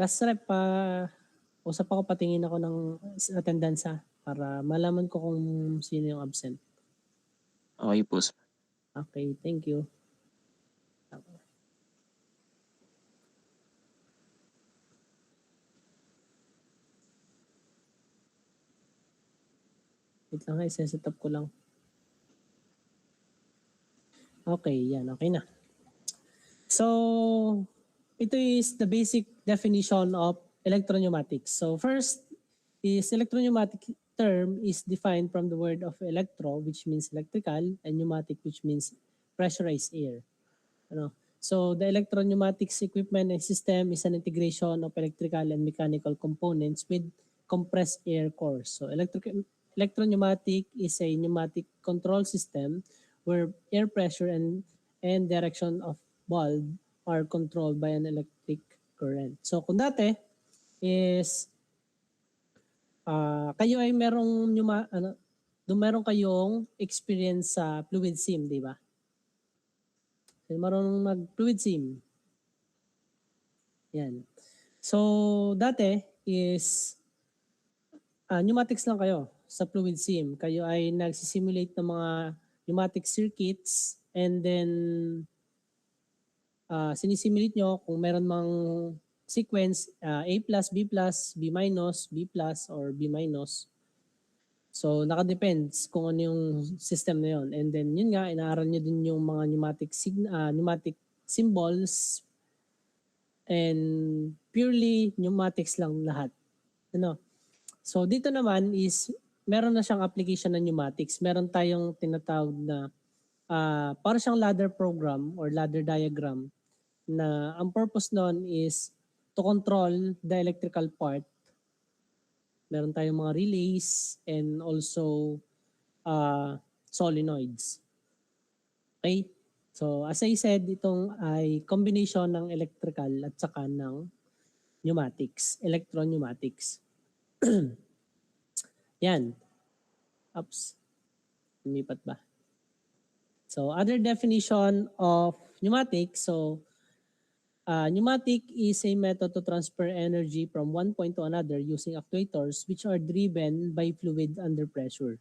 Class rep, usap ako, patingin ako ng attendance para malaman ko kung sino yung absent. Okay po. Okay, thank you. Wait lang, set up ko lang. Okay, yan, okay na. So, ito is the basic definition of electropneumatics. So first is electropneumatic term is defined from the word of electro, which means electrical, and pneumatic, which means pressurized air. So the electropneumatics equipment and system is an integration of electrical and mechanical components with compressed air cores. So electropneumatic is a pneumatic control system where air pressure and direction of valve are controlled by an electric current. So kung dati is kayo ay meron kayong experience sa fluid sim, di ba? Marunong mag-fluid sim. Yan. So, dati is pneumatics lang kayo sa fluid sim. Kayo ay nagsisimulate ng mga pneumatic circuits and then sinisimulate nyo kung meron mang sequence A+, B+, B-, B+, or B-. So, nakadepends kung ano yung system na yun. And then, yun nga, inaaral nyo din yung mga pneumatic symbols and purely pneumatics lang lahat. So, dito naman is, meron na siyang application ng pneumatics. Meron tayong tinatawag na para siyang ladder program or ladder diagram na ang purpose nun is to control the electrical part. Meron tayong mga relays and also solenoids. Okay? So, as I said, itong ay combination ng electrical at saka ng pneumatics, electropneumatics. Yan. Oops. Lumipat ba? So, other definition of pneumatics. So, pneumatic is a method to transfer energy from one point to another using actuators which are driven by fluid under pressure.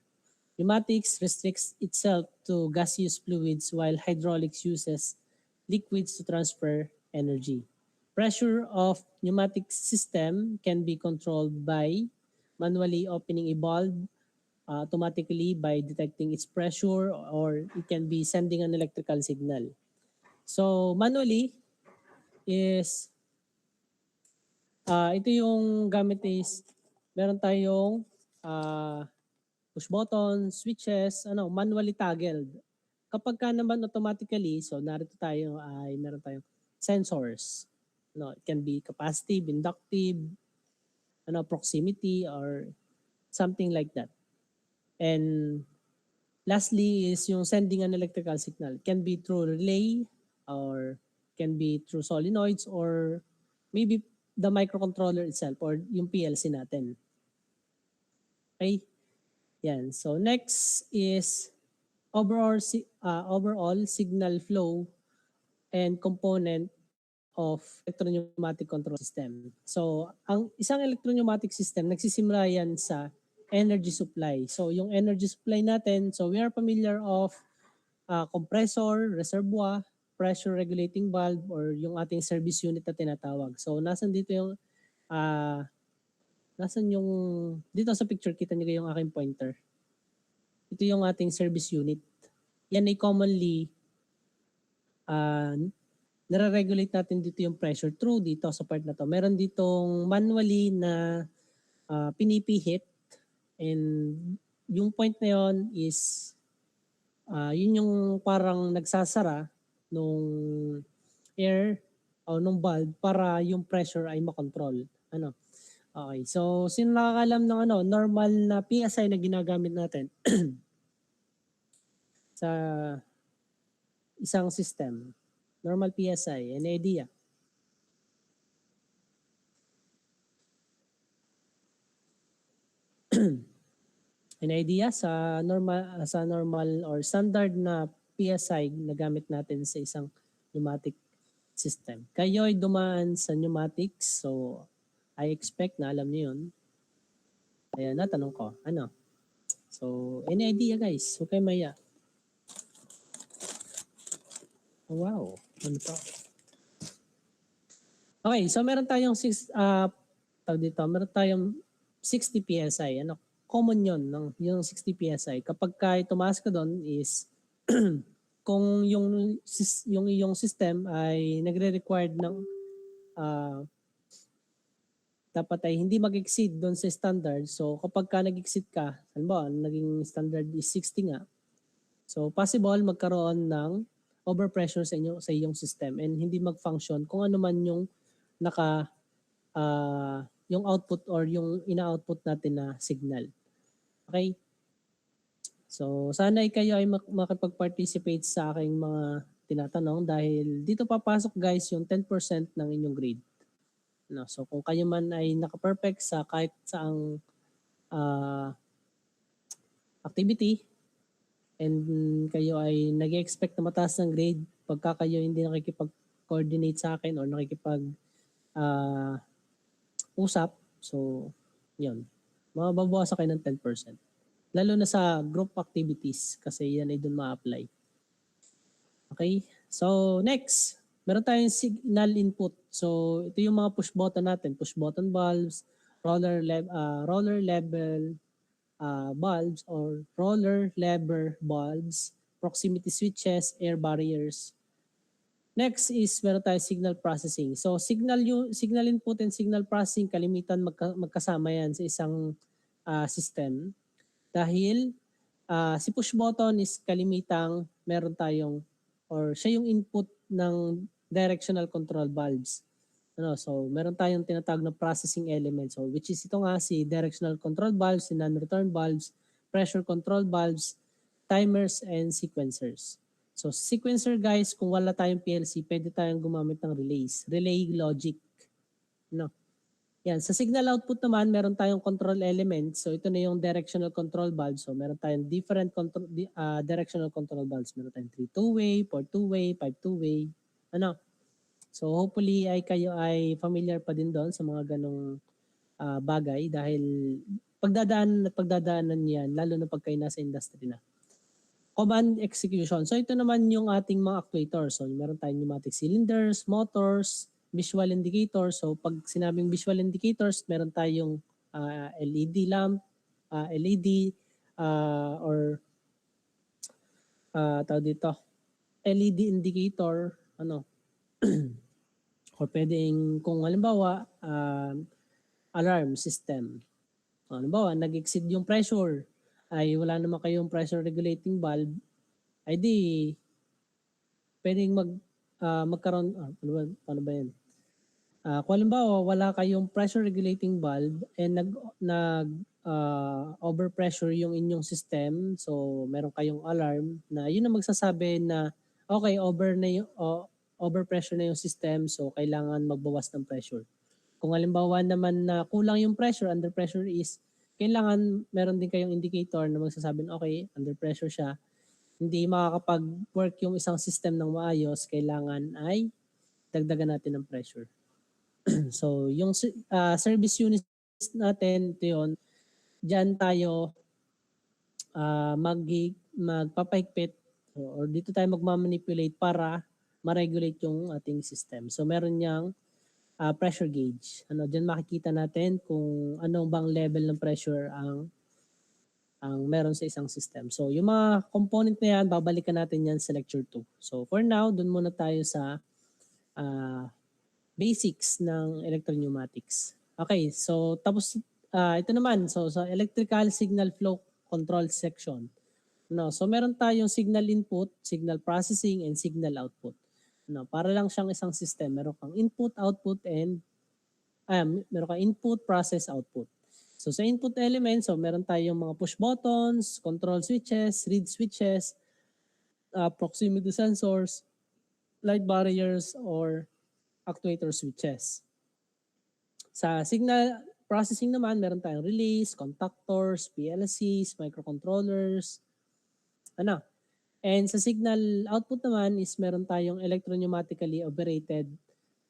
Pneumatics restricts itself to gaseous fluids while hydraulics uses liquids to transfer energy. Pressure of pneumatic system can be controlled by manually opening a valve, automatically by detecting its pressure, or it can be sending an electrical signal. So manually is ito yung gamit is meron tayong push button, switches, manually toggled. Kapag ka naman automatically, so narito tayo ay meron tayong sensors. It can be capacitive, inductive, proximity, or something like that. And lastly is yung sending an electrical signal. It can be through relay or can be through solenoids or maybe the microcontroller itself or yung PLC natin. Okay? Yan. So next is overall signal flow and component of electropneumatic control system. So ang isang electropneumatic system nagsisimula yan sa energy supply. So yung energy supply natin, so we are familiar of compressor, reservoir, pressure regulating valve, or yung ating service unit na tinatawag. So nasan dito yung dito sa picture, kita niyo yung aking pointer. Ito yung ating service unit. Yan ay commonly nare-regulate natin dito yung pressure through dito sa part na to. Meron ditong manually na pinipihit and yung point na yon is yun yung parang nagsasara nung air o nung valve para yung pressure ay makontrol. Okay, so sino nakakalam ng normal na PSI na ginagamit natin sa isang system? Normal PSI, any idea? Any idea sa normal or standard na PSI na gamit natin sa isang pneumatic system? Kayo ay dumaan sa pneumatics, so I expect na alam niyo yun. Kaya natanong ko, ano? So, any idea guys? Okay, maya. Wow, ano to? Okay, so meron tayong meron tayong 60 PSI. Ano? Common yun, yung 60 PSI. Kapag ka tumaas ka doon is kung yung iyong system ay nagre-required ng dapat ay hindi mag-exceed doon sa standard. So kapag ka nag-exceed ka, halimbawa naging standard is 60 nga. So possible magkaroon ng overpressure sa iyong system and hindi mag-function kung ano man yung yung output or yung ina-output natin na signal. Okay? So sana kayo ay makipag-participate sa aking mga tinatanong dahil dito papasok guys yung 10% ng inyong grade. No, so kung kayo man ay naka-perfect sa kahit saang activity and kayo ay nag-expect na mataas ng grade pagka kayo hindi nakikipag-coordinate sa akin or usap, so yun, mababawasan kayo ng 10%. Lalo na sa group activities kasi yan ay doon ma-apply. Okay? So next, meron tayong signal input. So ito yung mga push button natin, push button valves, roller level bulbs or roller lever bulbs, proximity switches, air barriers. Next is meron tayong signal processing. So signal input and signal processing kalimitan magkasama yan sa isang system dahil si push button is kalimitang meron tayong or siya yung input ng directional control valves. So meron tayong tinatawag na processing element. So which is ito nga si directional control valves, si non-return valves, pressure control valves, timers, and sequencers. So sequencer guys, kung wala tayong PLC, pwede tayong gumamit ng relays. Relay logic. Yan, sa signal output naman, meron tayong control element. So ito na yung directional control valve. So meron tayong different directional control valves. Meron tayong 3 two-way, 4 two-way, 5 two-way. So hopefully ay kayo ay familiar pa din doon sa mga ganong bagay dahil pagdadaanan yan lalo na pag kayo nasa industry na. Command execution. So ito naman yung ating mga actuators. So meron tayong pneumatic cylinders, motors, visual indicators. So pag sinabing visual indicators, meron tayong LED lamp, LED or tawag dito, LED indicator, or pwedeng kung halimbawa alarm system. Halimbawa, nag-exceed yung pressure, ay wala naman kayong pressure regulating valve, ay di pwedeng magkaroon, paano ba yan? Kung halimbawa, wala kayong pressure regulating valve and overpressure yung inyong system, so meron kayong alarm na yun ang magsasabi na okay, overpressure na yung system, so kailangan magbawas ng pressure. Kung halimbawa naman na kulang yung pressure, under pressure is, kailangan meron din kayong indicator na magsasabi na okay, under pressure siya, hindi makakapag-work yung isang system ng maayos, kailangan ay dagdagan natin ng pressure. So, yung service unit natin, ito yun, dyan tayo magpapahigpit or dito tayo magmamanipulate para ma-regulate yung ating system. So, meron niyang pressure gauge. Dyan makikita natin kung anong bang level ng pressure ang meron sa isang system. So, yung mga component na yan, babalikan natin yan sa lecture 2. So, for now, dun muna tayo sa basics ng electropneumatics. Okay, so tapos ito naman, so sa electrical signal flow control section. So meron tayong signal input, signal processing, and signal output. Para lang siyang isang system. Meron kang input, output, and meron kang input, process, output. So sa input elements, so meron tayong mga push buttons, control switches, read switches, proximity sensors, light barriers, or actuator switches. Sa signal processing naman, meron tayong relays, contactors, PLCs, microcontrollers, And sa signal output naman is meron tayong electropneumatically operated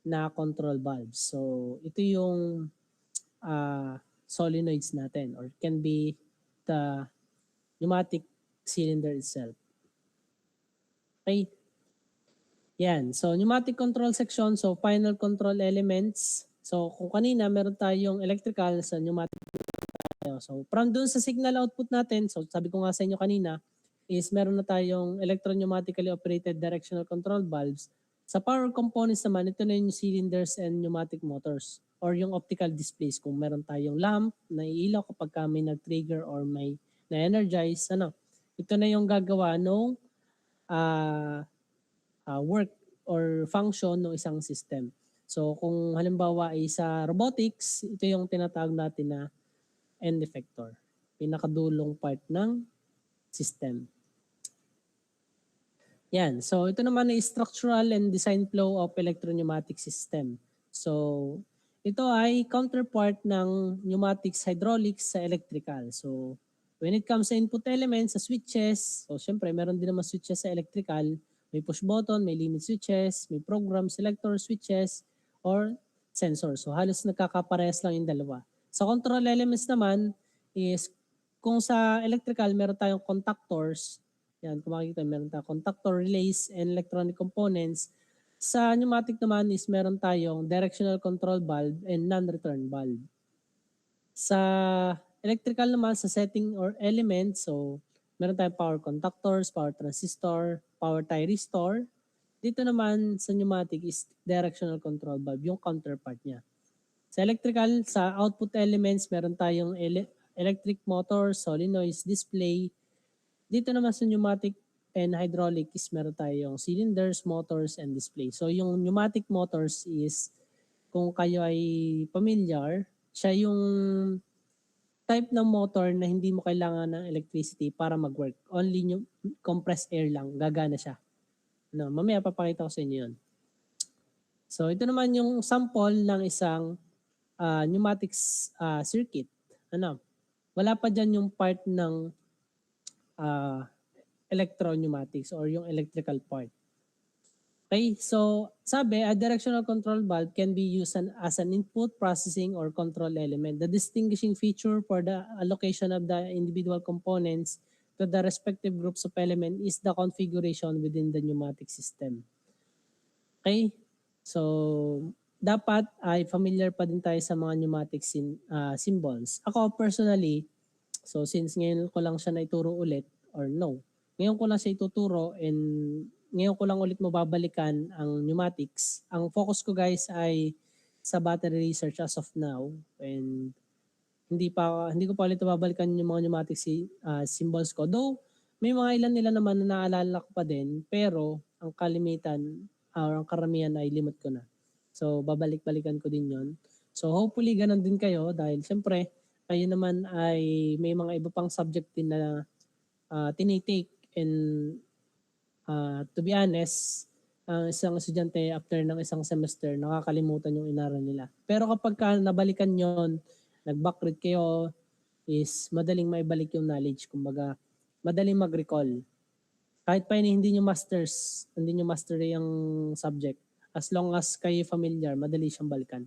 na control valves. So ito yung solenoids natin, or can be the pneumatic cylinder itself. Okay? Yan. So, pneumatic control section. So, final control elements. So, kung kanina meron tayong electrical sa pneumatic tayo. So, from dun sa signal output natin, so sabi ko nga sa inyo kanina, is meron na tayong electro-pneumatically operated directional control valves. Sa power components naman, ito na yung cylinders and pneumatic motors or yung optical displays. Kung meron tayong lamp na iilaw kapag may nag-trigger or may na-energize, ito na yung gagawa nung work or function ng isang system. So kung halimbawa ay sa robotics, ito yung tinatawag natin na end effector, pinakadulong part ng system. Yan. So ito naman ay structural and design flow of electro-pneumatic system. So ito ay counterpart ng pneumatics hydraulics sa electrical. So when it comes sa input elements, sa switches, so syempre meron din naman switches sa electrical. May push button, may limit switches, may program selector switches, or sensor. So halos nagkakaparehas lang yung dalawa. Sa control elements naman is kung sa electrical meron tayong contactors. Yan, kung makikita, meron tayong contactor, relays, and electronic components. Sa pneumatic naman is meron tayong directional control valve and non-return valve. Sa electrical naman, sa setting or element, so meron tayong power contactors, power transistor, power thyristor. Dito naman sa pneumatic is directional control valve, yung counterpart niya. Sa electrical, sa output elements, meron tayong electric motor, solenoids, display. Dito naman sa pneumatic and hydraulic is meron tayong cylinders, motors, and display. So yung pneumatic motors is, kung kayo ay familiar, siya yung type ng motor na hindi mo kailangan ng electricity para mag-work. Only yung compressed air lang, gagana siya. Mamaya papakita ko sa inyo yun. So ito naman yung sample ng isang pneumatics circuit. Wala pa dyan yung part ng electro-pneumatics or yung electrical part. Okay, so sabi, a directional control valve can be used as an input, processing, or control element. The distinguishing feature for the allocation of the individual components to the respective groups of element is the configuration within the pneumatic system. Okay, so dapat ay familiar pa din tayo sa mga pneumatic symbols. Ako personally, so since ngayon ko lang siya naituro ulit, or no, ngayon ko lang siya ituturo and ngayon ko lang ulit mababalikan ang pneumatics. Ang focus ko guys ay sa battery research as of now, and hindi ko pa ulit mababalikan yung mga pneumatic symbols ko. Though may mga ilan naman na naalala ko pa din, pero ang kalimitan or ang karamihan ay limot ko na. So babalik-balikan ko din yon. So hopefully ganun din kayo, dahil syempre kayo naman ay may mga iba pang subject din na tinitake, and to be honest, ang isang estudyante after ng isang semester, nakakalimutan yung inaral nila. Pero kapag nabalikan yon, nag-backread kayo, is madaling maibalik yung knowledge. Kumbaga, madaling mag-recall. Kahit pa hindi nyo mastery yung subject, as long as kayo familiar, madali siyang balikan.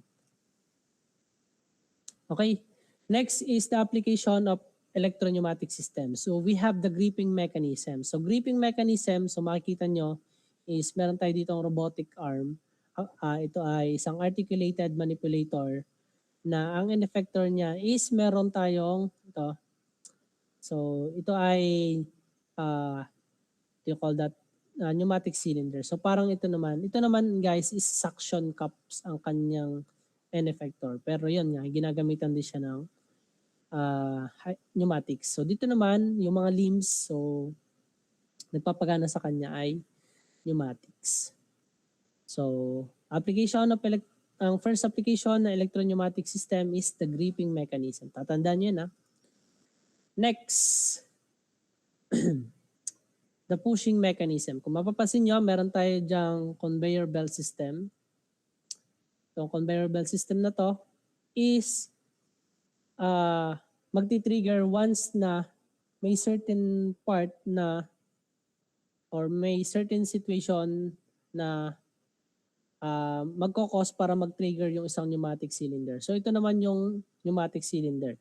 Okay, next is the application of electro-pneumatic system. So we have the gripping mechanism. So gripping mechanism, so makikita nyo is meron tayo dito ang robotic arm. Ito ay isang articulated manipulator na ang end effector niya is meron tayong ito. So ito ay you call that pneumatic cylinder. So parang ito naman guys is suction cups ang kanyang end effector. Pero yun nga, ginagamitan din siya ng pneumatics. So dito naman, yung mga limbs, so nagpapagana sa kanya ay pneumatics. So application of ang first application na electro-pneumatic system is the gripping mechanism. Tatandaan nyo yun. Next, the pushing mechanism. Kung mapapansin nyo, meron tayo dyang conveyor belt system. So conveyor belt system na to is magti-trigger once na may certain part na or may certain situation na magkokos para mag-trigger yung isang pneumatic cylinder. So ito naman yung pneumatic cylinder.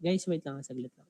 Guys, wait lang, saglit lang.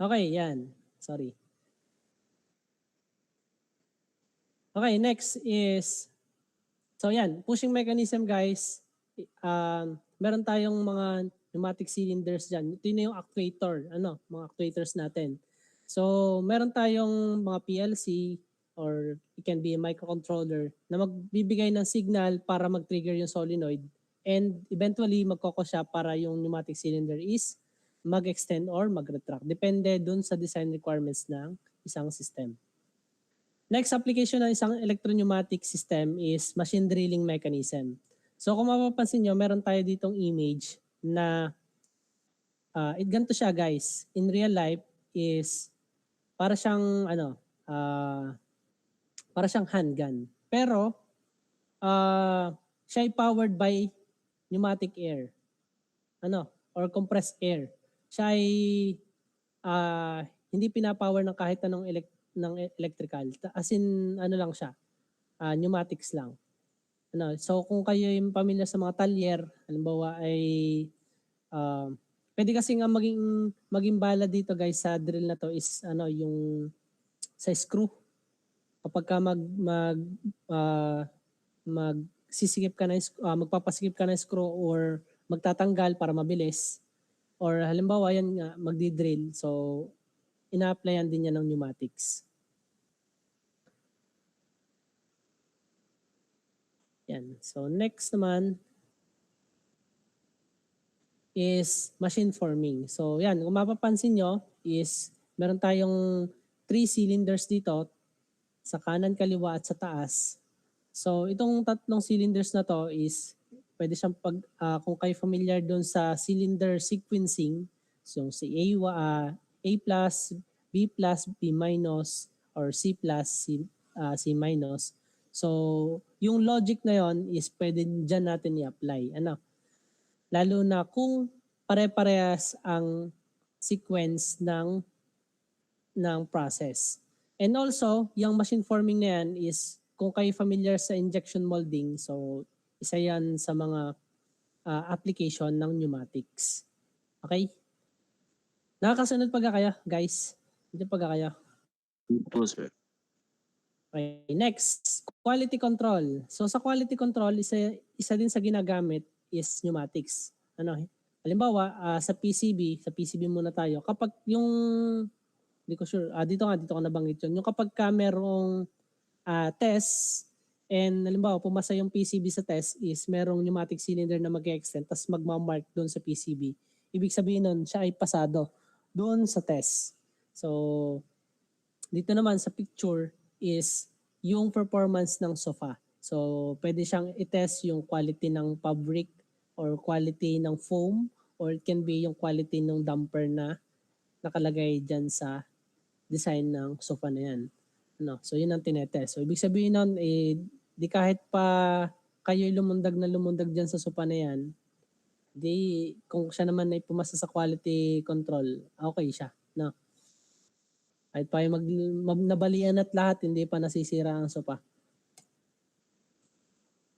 Okay, yan. Sorry. Okay, next is, so yan, pushing mechanism guys. Meron tayong mga pneumatic cylinders dyan. Ito na yung actuator, mga actuators natin. So, meron tayong mga PLC or it can be a microcontroller na magbibigay ng signal para mag-trigger yung solenoid and eventually magkokos siya para yung pneumatic cylinder is mag-extend or mag-retract. Depende dun sa design requirements ng isang system. Next application ng isang electro-pneumatic system is machine drilling mechanism. So kung mapapansin nyo, meron tayo ditong image na ganito siya guys. In real life is para siyang para siyang handgun. Pero siya ay powered by pneumatic air. Or compressed air. Siya ay hindi pinapower ng kahit anong electrical. As in lang siya. Pneumatics lang. So kung kayo yung pamilya sa mga talyer, halimbawa ay pwede kasi nga maging bala dito guys sa drill na to is yung sa screw. Kapag ka magsisikip ka na magpapasikip ka na screw or magtatanggal para mabilis or halimbawa yan nga magdi-drill. So ina-applyan din yan ng pneumatics. Yan. So next naman is machine forming. So yan, kung mapapansin nyo is meron tayong 3 cylinders dito sa kanan, kaliwa at sa taas. So itong tatlong cylinders na to is pwede siyang kung kayo familiar doon sa cylinder sequencing, so si A plus, B plus, B minus, or C plus, C minus. So yung logic na yon is pwede dyan natin i-apply. Lalo na kung pare-parehas ang sequence ng process. And also, yung machine forming na yan is kung kayo familiar sa injection molding, so isa yan sa mga application ng pneumatics. Okay? Nakakasunod pa kayo, guys? Hindi pa kayo? Po, sir. Okay, next, quality control. So sa quality control, isa din sa ginagamit is pneumatics. Halimbawa, sa PCB muna tayo. Kapag yung, hindi ko sure, dito ko nabanggit yun. Yung kapag ka merong test, and halimbawa, pumasa yung PCB sa test is merong pneumatic cylinder na mag-extend, tapos magmamark doon sa PCB. Ibig sabihin nun, siya ay pasado doon sa test. So, dito naman sa picture is yung performance ng sofa. So, pwede siyang i-test yung quality ng fabric or quality ng foam or it can be yung quality ng damper na nakalagay dyan sa design ng sofa na yan. So, yun ang tinetest. So, ibig sabihin nun, di kahit pa kayo lumundag dyan sa sofa na yan, Di, kung siya naman ay pumasa sa quality control, okay siya. No? Kahit pa yung nabalian at lahat, hindi pa nasisira ang sopa.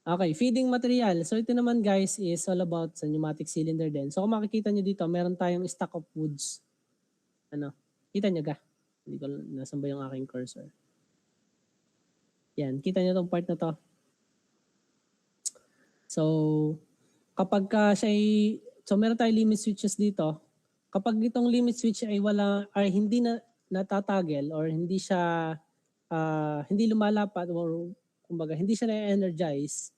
Okay, feeding material. So ito naman guys is all about sa pneumatic cylinder din. So kung makikita nyo dito, meron tayong stock of woods. Ano? Kita nyo ga? Hindi ko, nasan ba yung aking cursor? Yan, kita nyo tong part na to. So, kapag ka siya ay, so meron tayong limit switches dito. Kapag itong limit switch ay wala, ay hindi na natatagel or hindi siya, hindi lumalapat or kumbaga, hindi siya na-energize,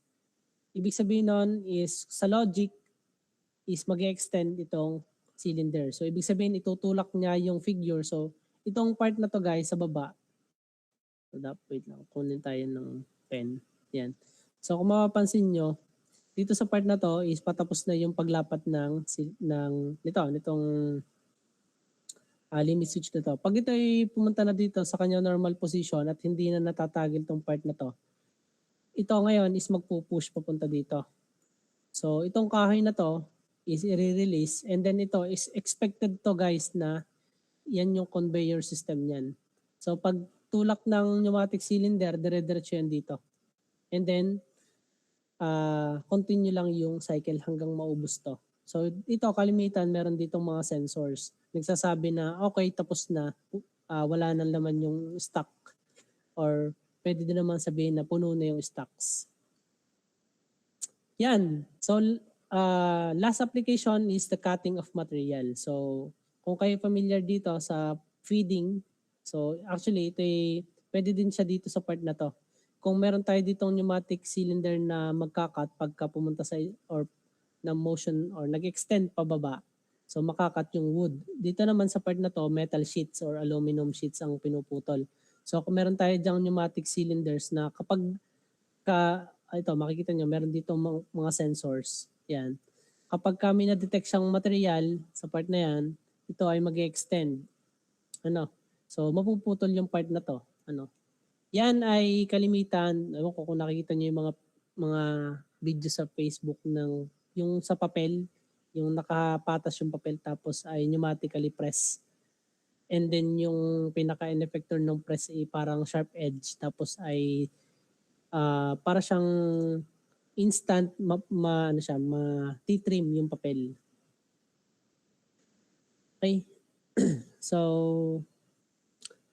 ibig sabihin nun is sa logic is mag-extend itong cylinder. So, ibig sabihin itutulak niya yung figure. So, itong part na to guys sa baba, so, wait lang, kunin tayo ng pen. Yan. So, kung mapapansin nyo, dito sa part na to is patapos na yung paglapat nitong limit switch na to. Pag ito ay pumunta na dito sa kanyang normal position at hindi na natatagil tong part na to, ito ngayon is magpupush papunta dito. So, itong kahoy na to is i-release and then ito is expected to guys na yan yung conveyor system niyan. So, pag tulak ng pneumatic cylinder, dire-diretso yan dito. And then, continue lang yung cycle hanggang maubos to. So ito kalimitan meron ditong mga sensors. Nagsasabi na okay tapos na, wala nang laman yung stock or pwede din naman sabihin na puno na yung stocks. Yan. So last application is the cutting of material. So kung kayo familiar dito sa feeding, so actually ito ay pwede din siya dito sa part na to. Kung meron tayo ditong pneumatic cylinder na magkakat pagka pumunta sa or na motion or nag-extend pababa, so makakat yung wood. Dito naman sa part na to, metal sheets or aluminum sheets ang pinuputol. So kung meron tayo dyang pneumatic cylinders na kapag ito makikita nyo, meron dito mga sensors. Yan. Kapag kami na-detect siyang material sa part na yan, ito ay mag-extend. Ano? So mapuputol yung part na to. Ano? Yan ay kalimitan, ewan ko kung nakikita niyo yung mga video sa Facebook ng yung sa papel, yung nakapatas yung papel tapos ay pneumatically press. And then yung pinaka-effector ng press ay parang sharp edge tapos ay para siyang instant titrim yung papel. Okay? So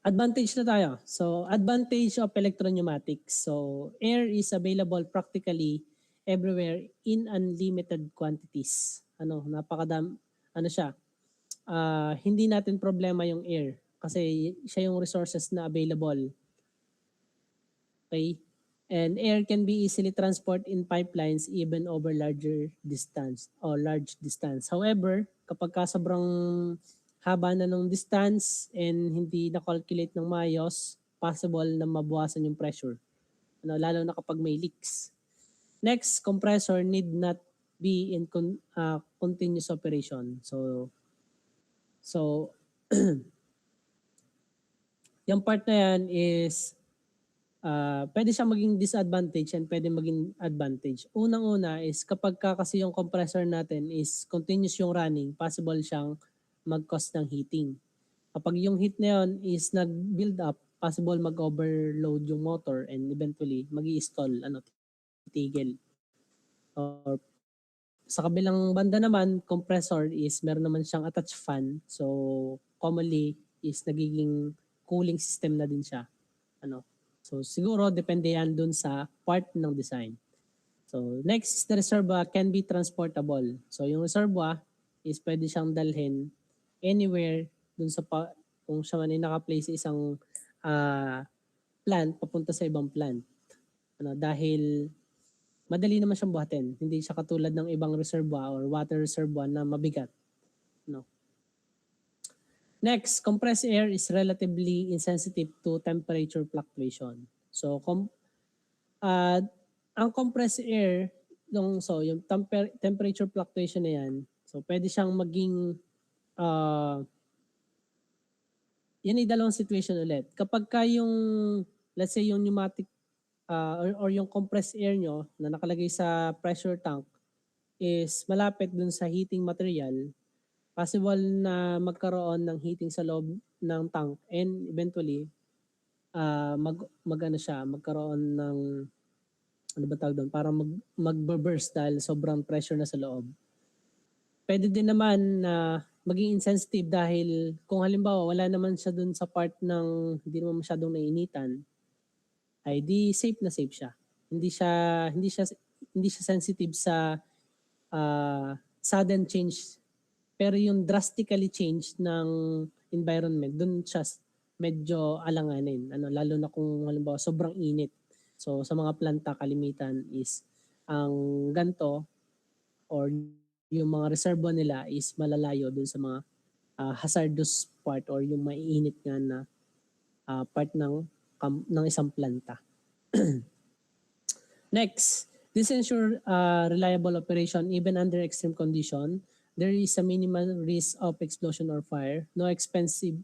advantage na tayo. So, advantage of electro-pneumatics. So, air is available practically everywhere in unlimited quantities. Siya. Hindi natin problema yung air kasi siya yung resources na available. Okay? And air can be easily transported in pipelines even over large distance. However, kapag sobrang haba na ng distance and hindi na-calculate ng maayos, possible na mabawasan yung pressure. Lalo na kapag may leaks. Next, compressor need not be in continuous operation. So yung part na yan is pwede siyang maging disadvantage and pwede maging advantage. Unang-una is kapag kasi yung compressor natin is continuous yung running, possible siyang mag-cause ng heating. Kapag yung heat na yun is nag-build up, possible mag-overload yung motor and eventually mag-i-stall, titigil. Or sa kabilang banda naman, compressor is meron naman siyang attached fan. So commonly is nagiging cooling system na din siya. So siguro depende yan dun sa part ng design. So next, the reservoir can be transportable. So yung reservoir is pwede siyang dalhin anywhere dun sa kung siya man ay naka-place sa isang plant papunta sa ibang plant. Dahil madali naman siyang buhatin. Hindi siya katulad ng ibang reservoir or water reservoir na mabigat. Next, compressed air is relatively insensitive to temperature fluctuation. So ang compressed air, yung temperature fluctuation na yan, so pwede siyang maging yan ay dalawang situation ulit. Kapag yung, let's say yung pneumatic or yung compressed air nyo na nakalagay sa pressure tank is malapit dun sa heating material, possible na magkaroon ng heating sa loob ng tank and eventually magkaroon ng ano ba tawag doon, parang magbe-burst dahil sobrang pressure na sa loob. Pwede din naman na maging insensitive dahil kung halimbawa wala naman siya dun sa part ng hindi naman masyadong nainitan, ay di safe na safe siya. Hindi siya sensitive sa sudden change, pero yung drastically change ng environment dun siya medyo alanganin, lalo na kung halimbawa sobrang init. So sa mga planta kalimitan is ang ganto or yung mga reservo nila is malalayo dun sa mga hazardous part or yung maiinit nga na part ng isang planta. Next, this ensure reliable operation even under extreme condition. There is a minimal risk of explosion or fire. No expensive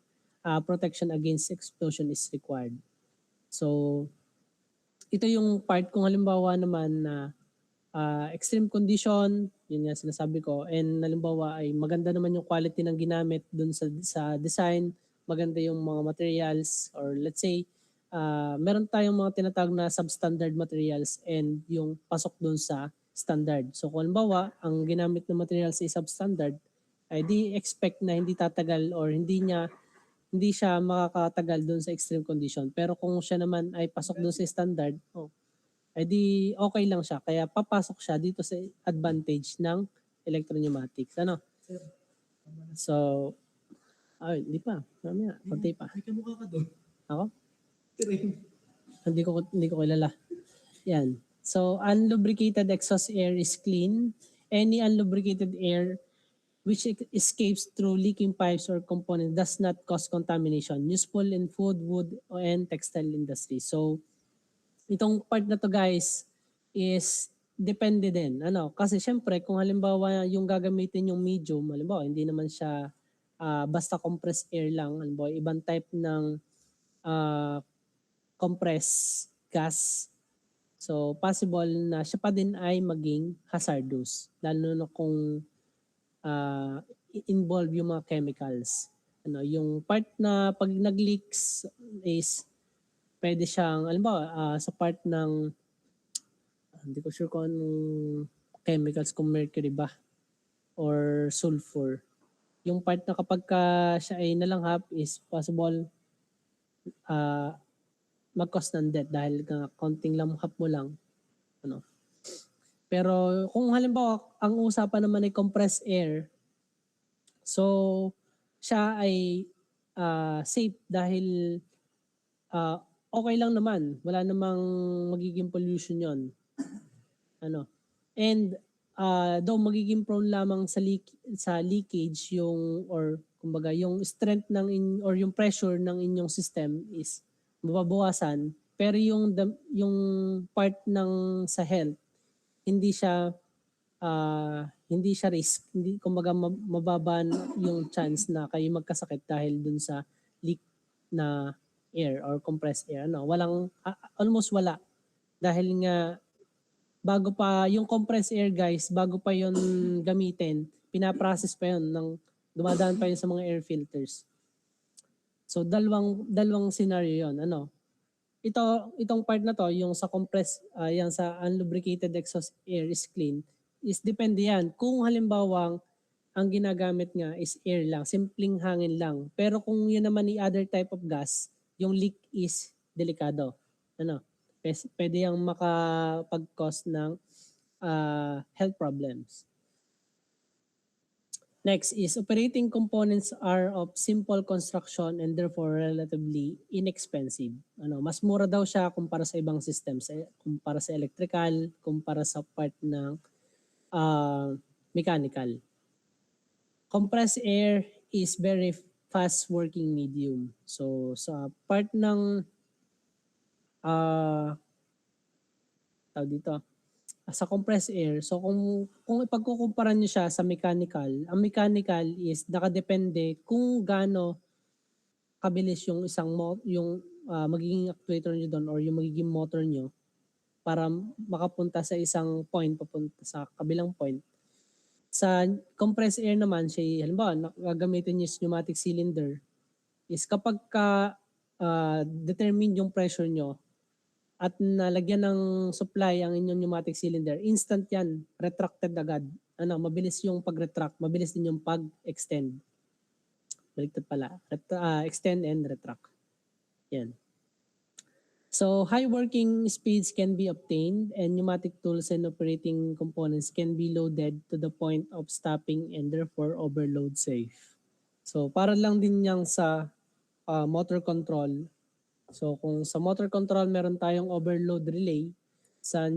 protection against explosion is required. So, ito yung part kung halimbawa naman na extreme condition, yun nga sinasabi ko, and halimbawa ay maganda naman yung quality ng ginamit dun sa design, maganda yung mga materials, or let's say, meron tayong mga tinatawag na substandard materials and yung pasok dun sa standard. So kung halimbawa, ang ginamit na materials ay substandard, ay di expect na hindi tatagal or hindi siya makakatagal dun sa extreme condition. Pero kung siya naman ay pasok dun sa standard, ay di okay lang siya. Kaya papasok siya dito sa advantage ng electro-pneumatics. Ano? So, ay, hindi pa. Mamaya, konti pa. May kamukha ka doon. Ako? Train. Hindi ko kilala. Yan. So, unlubricated exhaust air is clean. Any unlubricated air which escapes through leaking pipes or components does not cause contamination. Useful in food, wood, and textile industry. So, itong part na to guys is depende din. Kasi syempre kung halimbawa yung gagamitin yung medium, halimbawa hindi naman siya basta compressed air lang, halimbawa ibang type ng compressed gas. So possible na siya pa din ay maging hazardous lalo na kung involve yung mga chemicals. Yung part na pag nag-leaks is pwede siyang, halimbawa, sa part ng, hindi ko sure kung anong chemicals, kung mercury ba, or sulfur. Yung part na kapag siya ay nalanghap is possible mag-cause ng death dahil konting langhap mo lang. Pero kung halimbawa, ang usapan naman ay compressed air, so siya ay safe dahil okay lang naman. Wala namang magiging pollution yon. And though magiging prone lamang sa leakage yung or kumbaga yung strength or yung pressure ng inyong system is mababawasan, pero yung part ng sa health hindi siya risk, hindi kumbaga mababa yung chance na kayo magkasakit dahil dun sa leak na air or compressed air. Walang almost wala dahil nga bago pa yung compressed air guys, bago pa yon gamitin, pinaprocess pa yon dumadaan pa yun sa mga air filters. So dalawang scenario yon. Itong part na to, yung sa compressed, yan sa unlubricated exhaust air is clean, is depende yan. Kung halimbawa ang ginagamit nga is air lang, simpleng hangin lang. Pero kung yun naman ni other type of gas, yung leak is delikado. Pwede yung makapag-cause ng health problems. Next is operating components are of simple construction and therefore relatively inexpensive. Mas mura daw siya kumpara sa ibang systems, kumpara sa electrical, kumpara sa part ng mechanical. Compressed air is very fast working medium. So sa part ng tawag dito, sa compressed air, so kung ipagkukumpara niyo siya sa mechanical, ang mechanical is nakadepende kung gaano kabilis yung magiging actuator niyo doon or yung magiging motor niyo para makapunta sa isang point papunta sa kabilang point. Sa compressed air naman, halimbawa, gagamitin niyo yung pneumatic cylinder, is kapag determine yung pressure nyo at nalagyan ng supply ang inyong pneumatic cylinder, instant yan, retracted agad. Mabilis yung pag-retract, mabilis din yung pag-extend. Baliktad pala. Extend and retract. Yan. So high working speeds can be obtained and pneumatic tools and operating components can be loaded to the point of stopping and therefore overload safe. So para lang din yang sa motor control. So kung sa motor control meron tayong overload relay, sa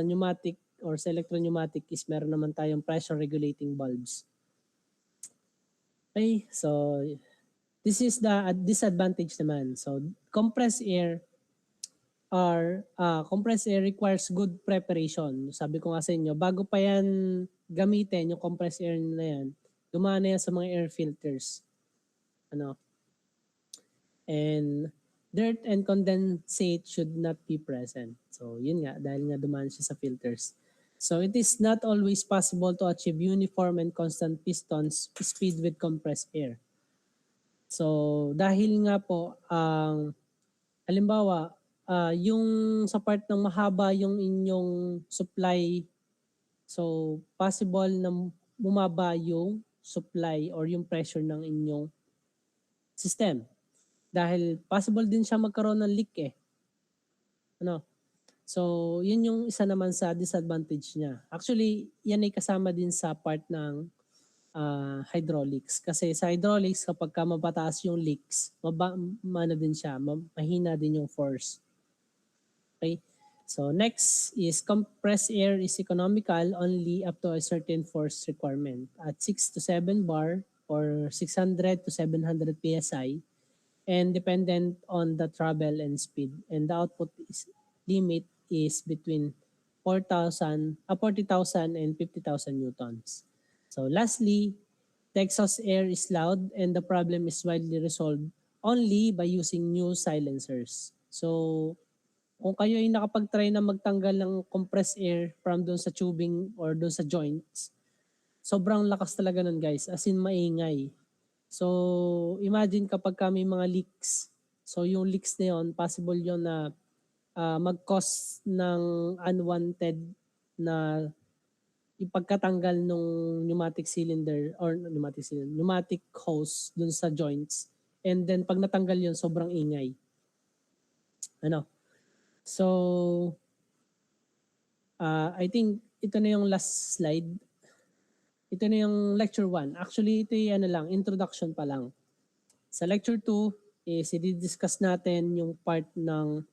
pneumatic or sa electro-pneumatic is meron naman tayong pressure regulating valves. Okay, so this is the disadvantage naman. So compressed air requires good preparation. Sabi ko nga sa inyo, bago pa yan gamitin yung compressed air na yan, dumaan na yan sa mga air filters. And dirt and condensate should not be present. So yun nga, dahil nga dumaan siya sa filters. So it is not always possible to achieve uniform and constant pistons speed with compressed air. So dahil nga po, halimbawa, yung sa part ng mahaba yung inyong supply, so possible na bumaba yung supply or yung pressure ng inyong system. Dahil possible din siya magkaroon ng leak eh. So, yun yung isa naman sa disadvantage niya. Actually, yan ay kasama din sa part ng hydraulics. Kasi sa hydraulics, kapag mapataas yung leaks, din siya, mahina din yung force. Okay? So, next is compressed air is economical only up to a certain force requirement. At 6 to 7 bar or 600 to 700 PSI, and dependent on the travel and speed. And the output limit is between 40,000 and 50,000 newtons. So lastly, the exhaust air is loud and the problem is widely resolved only by using new silencers. So kung kayo ay nakapag-try na magtanggal ng compressed air from doon sa tubing or doon sa joints, sobrang lakas talaga nun guys, as in maingay. So, imagine kapag may mga leaks. So, yung leaks na yun, possible yun na mag-cause ng unwanted na ipagkatanggal ng pneumatic hose dun sa joints. And then, pag natanggal yun, sobrang ingay. So, I think ito na yung last slide. Ito na yung lecture 1. Actually, ito yung introduction pa lang. Sa lecture 2, is i-discuss natin yung part ng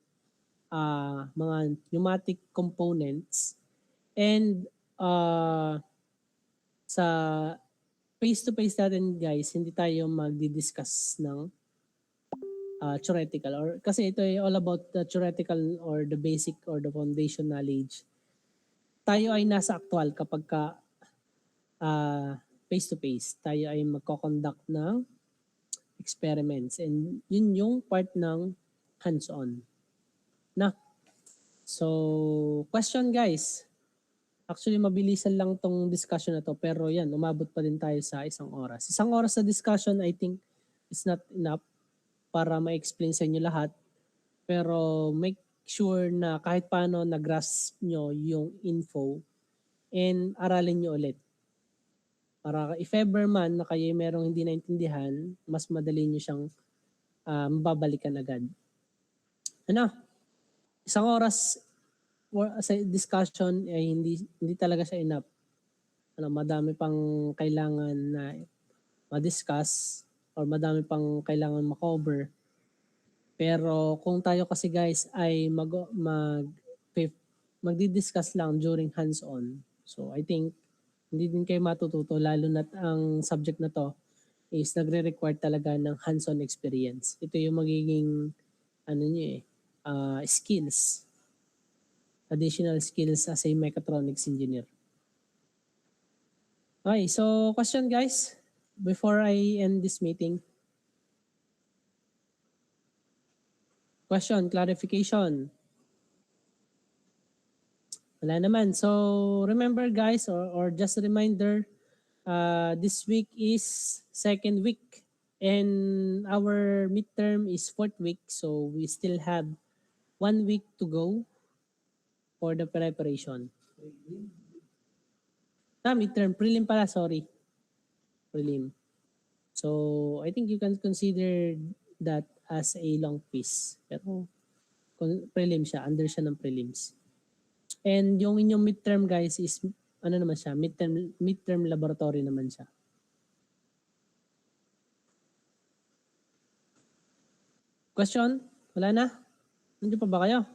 mga pneumatic components. And sa face-to-face natin guys, hindi tayo magdi-discuss ng theoretical. Kasi ito ay all about the theoretical or the basic or the foundation knowledge. Tayo ay nasa actual kapag face-to-face. Tayo ay magko-conduct ng experiments and yun yung part ng hands-on. So, question guys. Actually, mabilisan lang tong discussion na to pero yan, umabot pa din tayo sa 1 oras. 1 oras sa discussion, I think is not enough para ma-explain sa inyo lahat. Pero make sure na kahit paano na-grasp nyo yung info and aralin nyo ulit. Para if ever man na kayo merong hindi naintindihan, mas madali nyo siyang mababalikan agad. 1 oras sa discussion ay hindi talaga siya enough. Madami pang kailangan na ma-discuss or madami pang kailangan ma-cover. Pero kung tayo kasi guys ay magdi-discuss lang during hands-on. So I think hindi din kayo matututo lalo na ang subject na to is nagre-require talaga ng hands-on experience. Ito yung magiging skills. Additional skills as a mechatronics engineer. Okay, so question guys before I end this meeting. Question, clarification. Wala naman. So, remember guys, or just a reminder, this week is second week and our midterm is fourth week. So, we still have 1 week to go for the preparation. Midterm. Prelim pala, sorry. Prelim. So, I think you can consider that as a long piece. Pero, prelim siya. Under siya ng prelims. And yung inyong midterm guys is ano naman siya, midterm laboratory naman siya. Question? Wala na? Nandiyan pa ba kayo?